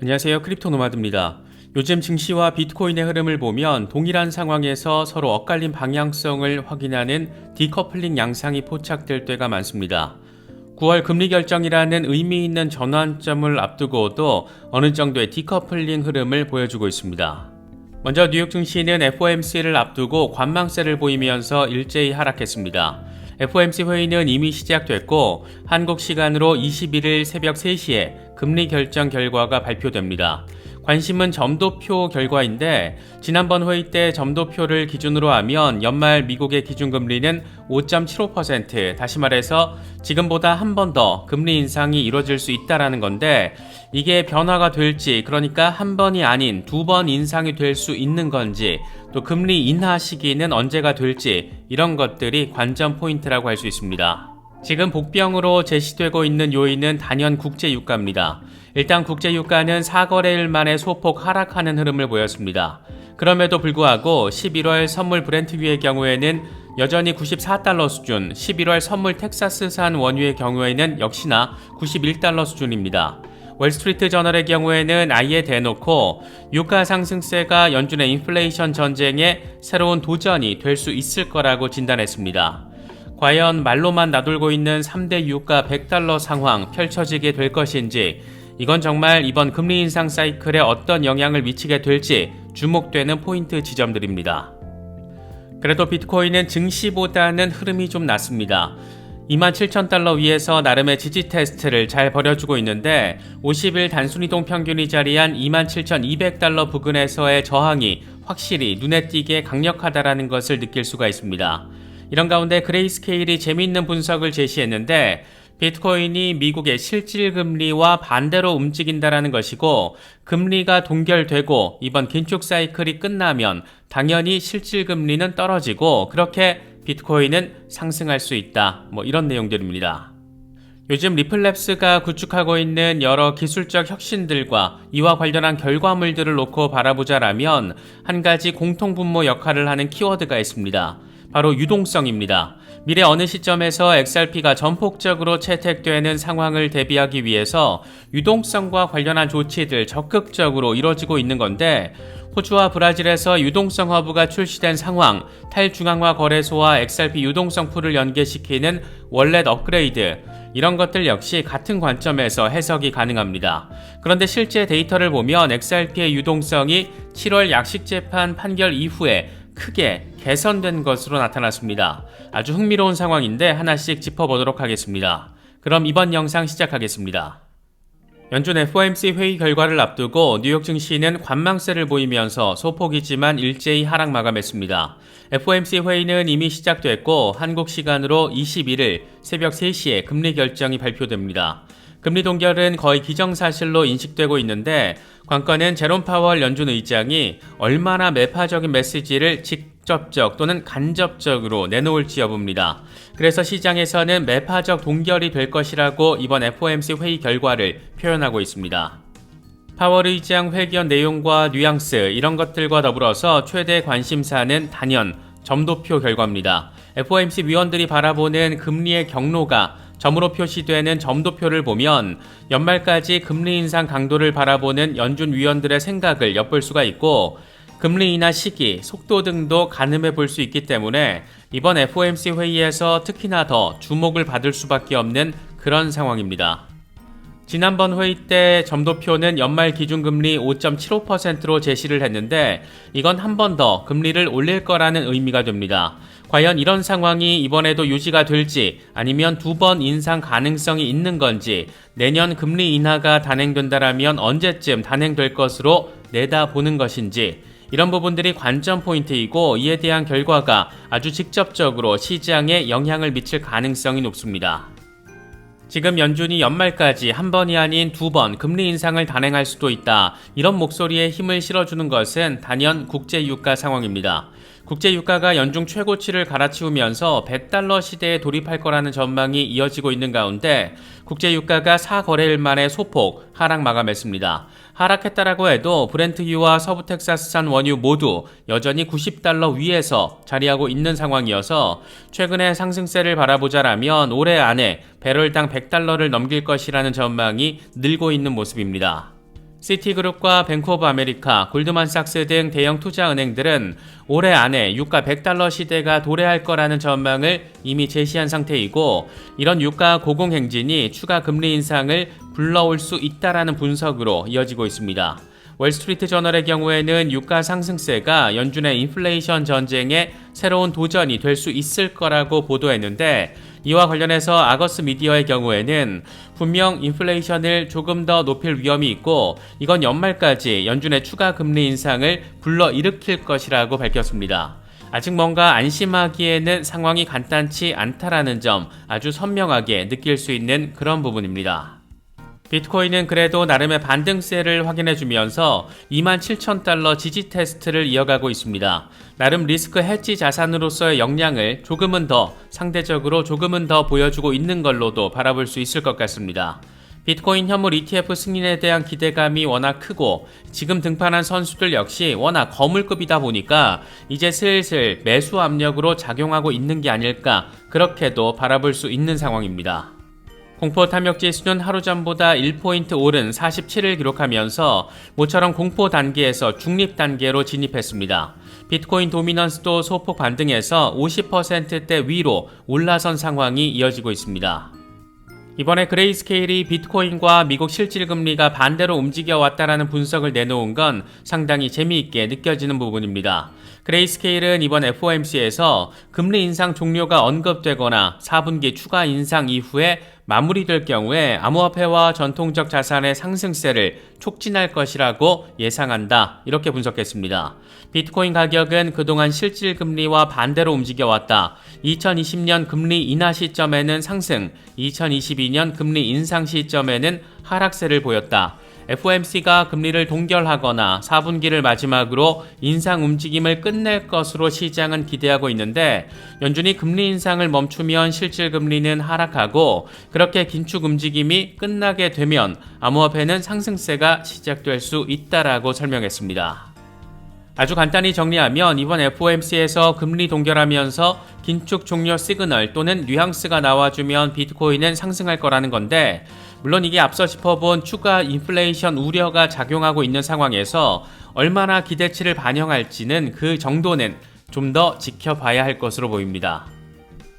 안녕하세요. 크립토 노마드입니다. 요즘 증시와 비트코인의 흐름을 보면 동일한 상황에서 서로 엇갈린 방향성을 확인하는 디커플링 양상이 포착될 때가 많습니다. 9월 금리 결정이라는 의미 있는 전환점을 앞두고도 어느 정도의 디커플링 흐름을 보여주고 있습니다. 먼저 뉴욕 증시는 FOMC를 앞두고 관망세를 보이면서 일제히 하락했습니다. FOMC 회의는 이미 시작됐고 한국 시간으로 21일 새벽 3시에 금리 결정 결과가 발표됩니다. 관심은 점도표 결과인데 지난번 회의 때 점도표를 기준으로 하면 연말 미국의 기준금리는 5.75%, 다시 말해서 지금보다 한 번 더 금리 인상이 이루어질 수 있다는 건데 이게 변화가 될지, 그러니까 한 번이 아닌 두 번 인상이 될 수 있는 건지, 또 금리 인하 시기는 언제가 될지, 이런 것들이 관전 포인트라고 할 수 있습니다. 지금 복병으로 제시되고 있는 요인은 단연 국제유가입니다. 일단 국제유가는 4거래일 만에 소폭 하락하는 흐름을 보였습니다. 그럼에도 불구하고 11월 선물 브렌트유의 경우에는 여전히 94달러 수준, 11월 선물 텍사스산 원유의 경우에는 역시나 91달러 수준입니다. 월스트리트 저널의 경우에는 아예 대놓고 유가 상승세가 연준의 인플레이션 전쟁의 새로운 도전이 될 수 있을 거라고 진단했습니다. 과연 말로만 나돌고 있는 3대 유가 100달러 상황 펼쳐지게 될 것인지, 이건 정말 이번 금리 인상 사이클에 어떤 영향을 미치게 될지 주목되는 포인트 지점들입니다. 그래도 비트코인은 증시보다는 흐름이 좀 낮습니다. 27,000달러 위에서 나름의 지지 테스트를 잘 벌여주고 있는데 50일 단순이동 평균이 자리한 27,200달러 부근에서의 저항이 확실히 눈에 띄게 강력하다라는 것을 느낄 수가 있습니다. 이런 가운데 그레이스케일이 재미있는 분석을 제시했는데 비트코인이 미국의 실질금리와 반대로 움직인다라는 것이고, 금리가 동결되고 이번 긴축 사이클이 끝나면 당연히 실질금리는 떨어지고 그렇게 비트코인은 상승할 수 있다, 이런 내용들입니다. 요즘 리플랩스가 구축하고 있는 여러 기술적 혁신들과 이와 관련한 결과물들을 놓고 바라보자라면 한 가지 공통분모 역할을 하는 키워드가 있습니다. 바로 유동성입니다. 미래 어느 시점에서 XRP가 전폭적으로 채택되는 상황을 대비하기 위해서 유동성과 관련한 조치들 적극적으로 이뤄지고 있는 건데, 호주와 브라질에서 유동성 허브가 출시된 상황, 탈중앙화 거래소와 XRP 유동성 풀을 연계시키는 월렛 업그레이드, 이런 것들 역시 같은 관점에서 해석이 가능합니다. 그런데 실제 데이터를 보면 XRP의 유동성이 7월 약식재판 판결 이후에 크게 개선된 것으로 나타났습니다. 아주 흥미로운 상황인데 하나씩 짚어보도록 하겠습니다. 그럼 이번 영상 시작하겠습니다. 연준 FOMC 회의 결과를 앞두고 뉴욕 증시는 관망세를 보이면서 소폭이지만 일제히 하락 마감했습니다. FOMC 회의는 이미 시작됐고 한국 시간으로 21일 새벽 3시에 금리 결정이 발표됩니다. 금리 동결은 거의 기정사실로 인식되고 있는데 관건은 제롬 파월 연준 의장이 얼마나 매파적인 메시지를 직접적 또는 간접적으로 내놓을지 여부입니다. 그래서 시장에서는 매파적 동결이 될 것이라고 이번 FOMC 회의 결과를 표현하고 있습니다. 파월 의장 회견 내용과 뉘앙스, 이런 것들과 더불어서 최대 관심사는 단연 점도표 결과입니다. FOMC 위원들이 바라보는 금리의 경로가 점으로 표시되는 점도표를 보면 연말까지 금리 인상 강도를 바라보는 연준 위원들의 생각을 엿볼 수가 있고, 금리 인하 시기, 속도 등도 가늠해 볼 수 있기 때문에 이번 FOMC 회의에서 특히나 더 주목을 받을 수밖에 없는 그런 상황입니다. 지난번 회의 때 점도표는 연말 기준금리 5.75%로 제시를 했는데 이건 한 번 더 금리를 올릴 거라는 의미가 됩니다. 과연 이런 상황이 이번에도 유지가 될지, 아니면 두 번 인상 가능성이 있는 건지, 내년 금리 인하가 단행된다라면 언제쯤 단행될 것으로 내다보는 것인지, 이런 부분들이 관전 포인트이고 이에 대한 결과가 아주 직접적으로 시장에 영향을 미칠 가능성이 높습니다. 지금 연준이 연말까지 한 번이 아닌 두 번 금리 인상을 단행할 수도 있다, 이런 목소리에 힘을 실어주는 것은 단연 국제유가 상황입니다. 국제유가가 연중 최고치를 갈아치우면서 100달러 시대에 돌입할 거라는 전망이 이어지고 있는 가운데 국제유가가 4거래일 만에 소폭 하락 마감했습니다. 하락했다라고 해도 브렌트유와 서부 텍사스산 원유 모두 여전히 90달러 위에서 자리하고 있는 상황이어서 최근의 상승세를 바라보자라면 올해 안에 배럴당 100달러를 넘길 것이라는 전망이 늘고 있는 모습입니다. 시티그룹과 뱅크 오브 아메리카, 골드만삭스 등 대형 투자은행들은 올해 안에 유가 100달러 시대가 도래할 거라는 전망을 이미 제시한 상태이고, 이런 유가 고공행진이 추가 금리 인상을 불러올 수 있다라는 분석으로 이어지고 있습니다. 월스트리트 저널의 경우에는 유가 상승세가 연준의 인플레이션 전쟁에 새로운 도전이 될 수 있을 거라고 보도했는데, 이와 관련해서 아거스 미디어의 경우에는 분명 인플레이션을 조금 더 높일 위험이 있고 이건 연말까지 연준의 추가 금리 인상을 불러일으킬 것이라고 밝혔습니다. 아직 뭔가 안심하기에는 상황이 간단치 않다라는 점 아주 선명하게 느낄 수 있는 그런 부분입니다. 비트코인은 그래도 나름의 반등세를 확인해주면서 27,000달러 지지 테스트를 이어가고 있습니다. 나름 리스크 해지 자산으로서의 역량을 상대적으로 조금은 더 보여주고 있는 걸로도 바라볼 수 있을 것 같습니다. 비트코인 현물 ETF 승인에 대한 기대감이 워낙 크고 지금 등판한 선수들 역시 워낙 거물급이다 보니까 이제 슬슬 매수 압력으로 작용하고 있는 게 아닐까, 그렇게도 바라볼 수 있는 상황입니다. 공포 탐욕 지수는 하루 전보다 1포인트 오른 47을 기록하면서 모처럼 공포 단계에서 중립 단계로 진입했습니다. 비트코인 도미넌스도 소폭 반등해서 50%대 위로 올라선 상황이 이어지고 있습니다. 이번에 그레이스케일이 비트코인과 미국 실질금리가 반대로 움직여왔다라는 분석을 내놓은 건 상당히 재미있게 느껴지는 부분입니다. 그레이스케일은 이번 FOMC에서 금리 인상 종료가 언급되거나 4분기 추가 인상 이후에 마무리될 경우에 암호화폐와 전통적 자산의 상승세를 촉진할 것이라고 예상한다, 이렇게 분석했습니다. 비트코인 가격은 그동안 실질금리와 반대로 움직여왔다. 2020년 금리 인하 시점에는 상승, 2022년 금리 인상 시점에는 하락세를 보였다. FOMC가 금리를 동결하거나 4분기를 마지막으로 인상 움직임을 끝낼 것으로 시장은 기대하고 있는데, 연준이 금리 인상을 멈추면 실질금리는 하락하고 그렇게 긴축 움직임이 끝나게 되면 암호화폐는 상승세가 시작될 수 있다라고 설명했습니다. 아주 간단히 정리하면 이번 FOMC에서 금리 동결하면서 긴축 종료 시그널 또는 뉘앙스가 나와주면 비트코인은 상승할 거라는 건데, 물론 이게 앞서 짚어본 추가 인플레이션 우려가 작용하고 있는 상황에서 얼마나 기대치를 반영할지는 그 정도는 좀 더 지켜봐야 할 것으로 보입니다.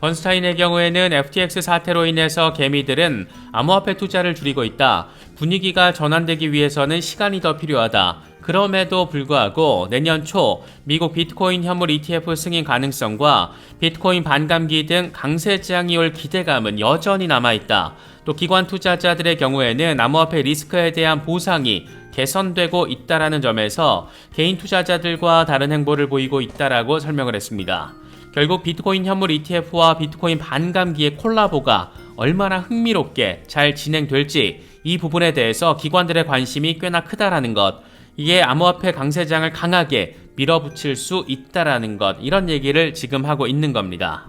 번스타인의 경우에는 FTX 사태로 인해서 개미들은 암호화폐 투자를 줄이고 있다. 분위기가 전환되기 위해서는 시간이 더 필요하다. 그럼에도 불구하고 내년 초 미국 비트코인 현물 ETF 승인 가능성과 비트코인 반감기 등 강세장이 올 기대감은 여전히 남아있다. 또 기관 투자자들의 경우에는 암호화폐 리스크에 대한 보상이 개선되고 있다라는 점에서 개인 투자자들과 다른 행보를 보이고 있다라고 설명을 했습니다. 결국 비트코인 현물 ETF와 비트코인 반감기의 콜라보가 얼마나 흥미롭게 잘 진행될지, 이 부분에 대해서 기관들의 관심이 꽤나 크다라는 것, 이게 암호화폐 강세장을 강하게 밀어붙일 수 있다라는 것, 이런 얘기를 지금 하고 있는 겁니다.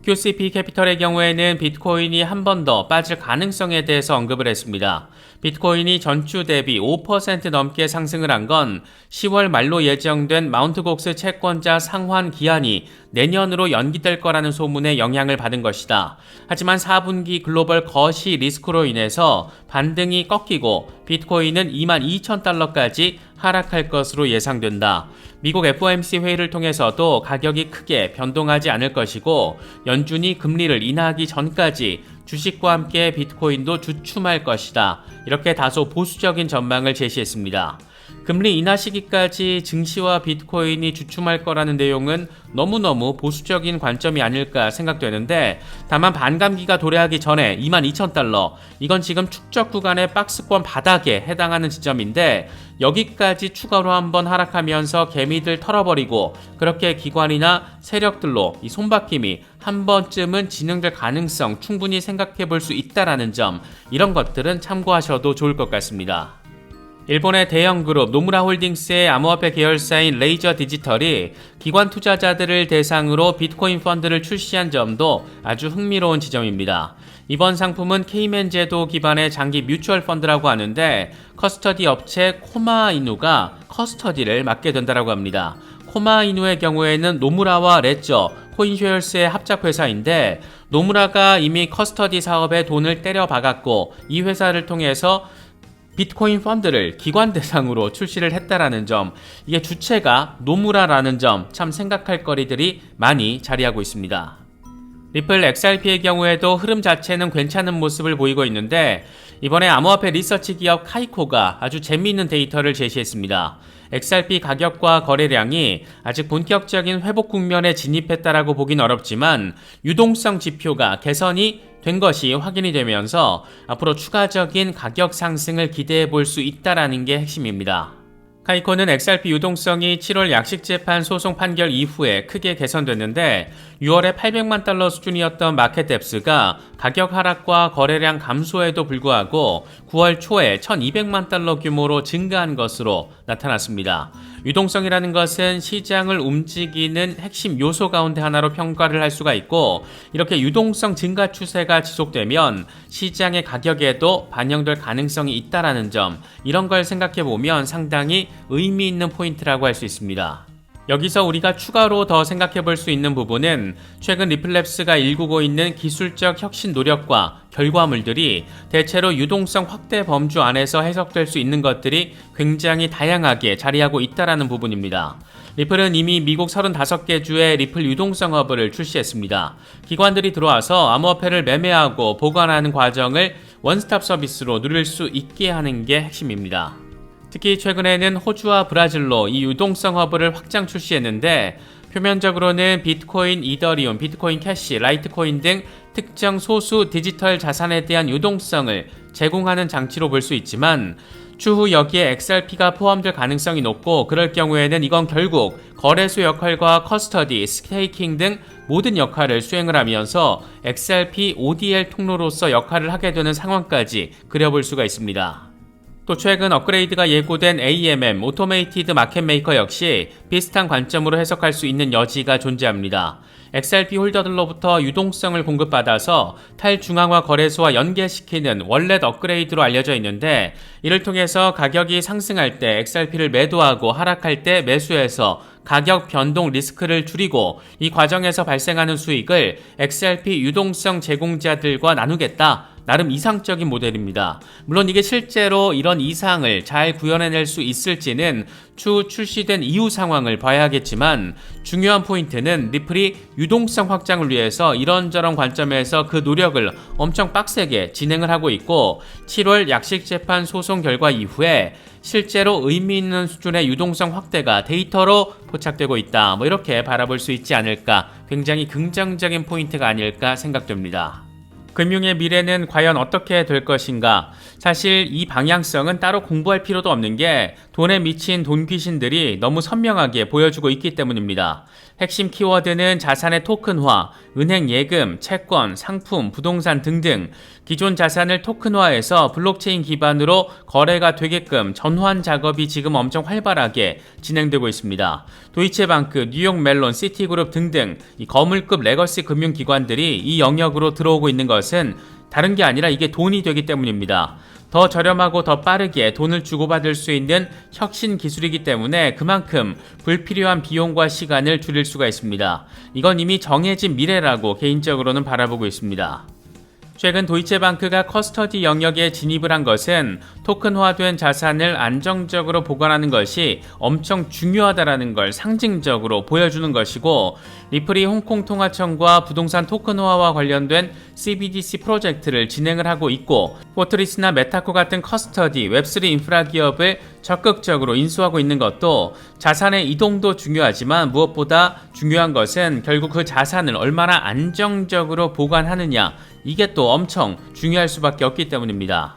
QCP 캐피털의 경우에는 비트코인이 한 번 더 빠질 가능성에 대해서 언급을 했습니다. 비트코인이 전주 대비 5% 넘게 상승을 한 건 10월 말로 예정된 마운트 곡스 채권자 상환 기한이 내년으로 연기될 거라는 소문에 영향을 받은 것이다. 하지만 4분기 글로벌 거시 리스크로 인해서 반등이 꺾이고 비트코인은 22,000달러까지 하락할 것으로 예상된다. 미국 FOMC 회의를 통해서도 가격이 크게 변동하지 않을 것이고, 연준이 금리를 인하하기 전까지 주식과 함께 비트코인도 주춤할 것이다. 이렇게 다소 보수적인 전망을 제시했습니다. 금리 인하 시기까지 증시와 비트코인이 주춤할 거라는 내용은 너무너무 보수적인 관점이 아닐까 생각되는데, 다만 반감기가 도래하기 전에 22,000달러, 이건 지금 축적 구간의 박스권 바닥에 해당하는 지점인데, 여기까지 추가로 한번 하락하면서 개미들 털어버리고 그렇게 기관이나 세력들로 이 손바뀜이 한 번쯤은 진행될 가능성 충분히 생각해 볼 수 있다라는 점, 이런 것들은 참고하셔도 좋을 것 같습니다. 일본의 대형 그룹 노무라 홀딩스의 암호화폐 계열사인 레이저 디지털이 기관 투자자들을 대상으로 비트코인 펀드를 출시한 점도 아주 흥미로운 지점입니다. 이번 상품은 케이맨 제도 기반의 장기 뮤추얼 펀드라고 하는데, 커스터디 업체 코마이누가 커스터디를 맡게 된다고 합니다. 코마이누의 경우에는 노무라와 레저, 코인쉐어스의 합작회사인데, 노무라가 이미 커스터디 사업에 돈을 때려박았고 이 회사를 통해서 비트코인 펀드를 기관 대상으로 출시를 했다라는 점, 이게 주체가 노무라라는 점 참 생각할 거리들이 많이 자리하고 있습니다. 리플 XRP의 경우에도 흐름 자체는 괜찮은 모습을 보이고 있는데 이번에 암호화폐 리서치 기업 카이코가 아주 재미있는 데이터를 제시했습니다. XRP 가격과 거래량이 아직 본격적인 회복 국면에 진입했다라고 보긴 어렵지만 유동성 지표가 개선이 된 것이 확인이 되면서 앞으로 추가적인 가격 상승을 기대해 볼 수 있다라는 게 핵심입니다. 카이코는 XRP 유동성이 7월 약식재판 소송 판결 이후에 크게 개선됐는데 6월에 800만 달러 수준이었던 마켓 뎁스가 가격 하락과 거래량 감소에도 불구하고 9월 초에 1200만 달러 규모로 증가한 것으로 나타났습니다. 유동성이라는 것은 시장을 움직이는 핵심 요소 가운데 하나로 평가를 할 수가 있고 이렇게 유동성 증가 추세가 지속되면 시장의 가격에도 반영될 가능성이 있다라는 점, 이런 걸 생각해 보면 상당히 의미 있는 포인트라고 할 수 있습니다. 여기서 우리가 추가로 더 생각해 볼 수 있는 부분은 최근 리플랩스가 일구고 있는 기술적 혁신 노력과 결과물들이 대체로 유동성 확대 범주 안에서 해석될 수 있는 것들이 굉장히 다양하게 자리하고 있다는 부분입니다. 리플은 이미 미국 35개 주에 리플 유동성 허브를 출시했습니다. 기관들이 들어와서 암호화폐를 매매하고 보관하는 과정을 원스톱 서비스로 누릴 수 있게 하는 게 핵심입니다. 특히 최근에는 호주와 브라질로 이 유동성 허브를 확장 출시했는데 표면적으로는 비트코인, 이더리움, 비트코인 캐시, 라이트코인 등 특정 소수 디지털 자산에 대한 유동성을 제공하는 장치로 볼 수 있지만 추후 여기에 XRP가 포함될 가능성이 높고 그럴 경우에는 이건 결국 거래소 역할과 커스터디, 스테이킹 등 모든 역할을 수행을 하면서 XRP ODL 통로로서 역할을 하게 되는 상황까지 그려볼 수가 있습니다. 또 최근 업그레이드가 예고된 AMM, 오토메이티드 마켓 메이커 역시 비슷한 관점으로 해석할 수 있는 여지가 존재합니다. XRP 홀더들로부터 유동성을 공급받아서 탈중앙화 거래소와 연계시키는 월렛 업그레이드로 알려져 있는데 이를 통해서 가격이 상승할 때 XRP를 매도하고 하락할 때 매수해서 가격 변동 리스크를 줄이고 이 과정에서 발생하는 수익을 XRP 유동성 제공자들과 나누겠다. 나름 이상적인 모델입니다. 물론 이게 실제로 이런 이상을 잘 구현해낼 수 있을지는 추후 출시된 이후 상황을 봐야 하겠지만 중요한 포인트는 리플이 유동성 확장을 위해서 이런저런 관점에서 그 노력을 엄청 빡세게 진행을 하고 있고 7월 약식재판 소송 결과 이후에 실제로 의미 있는 수준의 유동성 확대가 데이터로 포착되고 있다. 이렇게 바라볼 수 있지 않을까, 굉장히 긍정적인 포인트가 아닐까 생각됩니다. 금융의 미래는 과연 어떻게 될 것인가? 사실 이 방향성은 따로 공부할 필요도 없는 게 돈에 미친 돈 귀신들이 너무 선명하게 보여주고 있기 때문입니다. 핵심 키워드는 자산의 토큰화, 은행 예금, 채권, 상품, 부동산 등등 기존 자산을 토큰화해서 블록체인 기반으로 거래가 되게끔 전환 작업이 지금 엄청 활발하게 진행되고 있습니다. 도이체방크, 뉴욕 멜론, 시티그룹 등등 이 거물급 레거시 금융기관들이 이 영역으로 들어오고 있는 것은 다른 게 아니라 이게 돈이 되기 때문입니다. 더 저렴하고 더 빠르게 돈을 주고받을 수 있는 혁신 기술이기 때문에 그만큼 불필요한 비용과 시간을 줄일 수가 있습니다. 이건 이미 정해진 미래라고 개인적으로는 바라보고 있습니다. 최근 도이체방크가 커스터디 영역에 진입을 한 것은 토큰화된 자산을 안정적으로 보관하는 것이 엄청 중요하다는 걸 상징적으로 보여주는 것이고 리플이 홍콩통화청과 부동산 토큰화와 관련된 CBDC 프로젝트를 진행을 하고 있고 포트리스나 메타코 같은 커스터디, 웹3 인프라 기업을 적극적으로 인수하고 있는 것도 자산의 이동도 중요하지만 무엇보다 중요한 것은 결국 그 자산을 얼마나 안정적으로 보관하느냐, 이게 또 엄청 중요할 수밖에 없기 때문입니다.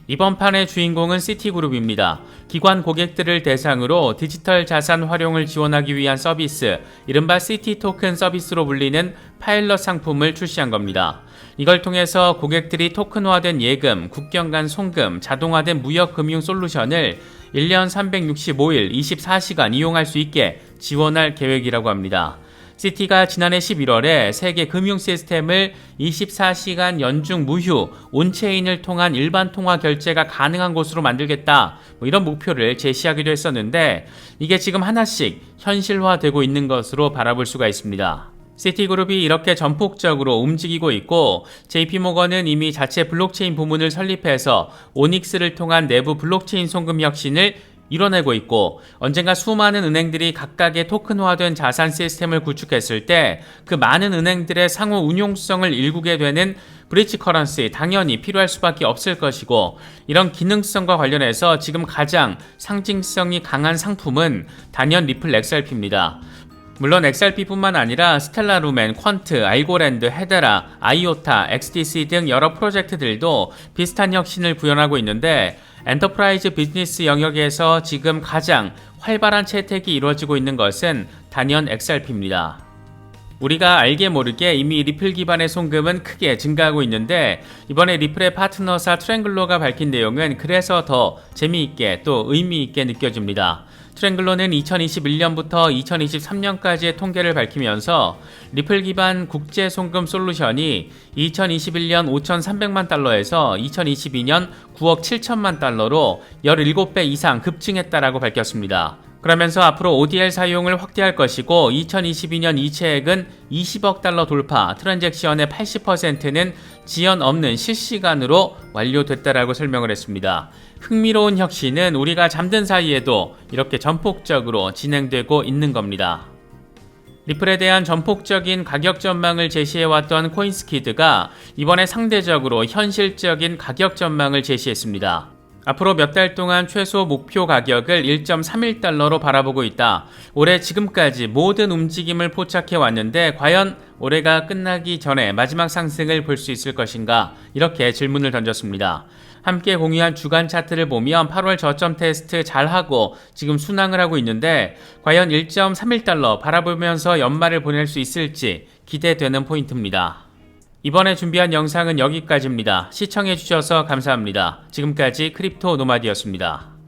이번 판의 주인공은 시티그룹입니다. 기관 고객들을 대상으로 디지털 자산 활용을 지원하기 위한 서비스, 이른바 시티토큰 서비스로 불리는 파일럿 상품을 출시한 겁니다. 이걸 통해서 고객들이 토큰화된 예금, 국경 간 송금, 자동화된 무역금융 솔루션을 1년 365일 24시간 이용할 수 있게 지원할 계획이라고 합니다. 시티가 지난해 11월에 세계 금융 시스템을 24시간 연중 무휴, 온체인을 통한 일반 통화 결제가 가능한 곳으로 만들겠다, 이런 목표를 제시하기도 했었는데 이게 지금 하나씩 현실화되고 있는 것으로 바라볼 수가 있습니다. 시티그룹이 이렇게 전폭적으로 움직이고 있고 JP모건은 이미 자체 블록체인 부문을 설립해서 오닉스를 통한 내부 블록체인 송금 혁신을 이뤄내고 있고 언젠가 수많은 은행들이 각각의 토큰화된 자산 시스템을 구축했을 때 그 많은 은행들의 상호 운용성을 일구게 되는 브릿지 커런시 당연히 필요할 수밖에 없을 것이고 이런 기능성과 관련해서 지금 가장 상징성이 강한 상품은 단연 리플 XRP입니다. 물론 XRP뿐만 아니라 스텔라 루멘, 퀀트, 알고랜드, 헤데라, 아이오타, XDC 등 여러 프로젝트들도 비슷한 혁신을 구현하고 있는데 엔터프라이즈 비즈니스 영역에서 지금 가장 활발한 채택이 이루어지고 있는 것은 단연 XRP입니다. 우리가 알게 모르게 이미 리플 기반의 송금은 크게 증가하고 있는데 이번에 리플의 파트너사 트랭글로가 밝힌 내용은 그래서 더 재미있게 또 의미있게 느껴집니다. 트랭글로는 2021년부터 2023년까지의 통계를 밝히면서 리플 기반 국제 송금 솔루션이 2021년 5,300만 달러에서 2022년 9억 7천만 달러로 17배 이상 급증했다라고 밝혔습니다. 그러면서 앞으로 ODL 사용을 확대할 것이고 2022년 이체액은 20억 달러 돌파, 트랜잭션의 80%는 지연 없는 실시간으로 완료됐다라고 설명을 했습니다. 흥미로운 혁신은 우리가 잠든 사이에도 이렇게 전폭적으로 진행되고 있는 겁니다. 리플에 대한 전폭적인 가격 전망을 제시해왔던 코인스키드가 이번에 상대적으로 현실적인 가격 전망을 제시했습니다. 앞으로 몇 달 동안 최소 목표 가격을 1.31달러로 바라보고 있다. 올해 지금까지 모든 움직임을 포착해 왔는데 과연 올해가 끝나기 전에 마지막 상승을 볼 수 있을 것인가? 이렇게 질문을 던졌습니다. 함께 공유한 주간 차트를 보면 8월 저점 테스트 잘하고 지금 순항을 하고 있는데 과연 1.31달러 바라보면서 연말을 보낼 수 있을지 기대되는 포인트입니다. 이번에 준비한 영상은 여기까지입니다. 시청해주셔서 감사합니다. 지금까지 크립토 노마디였습니다.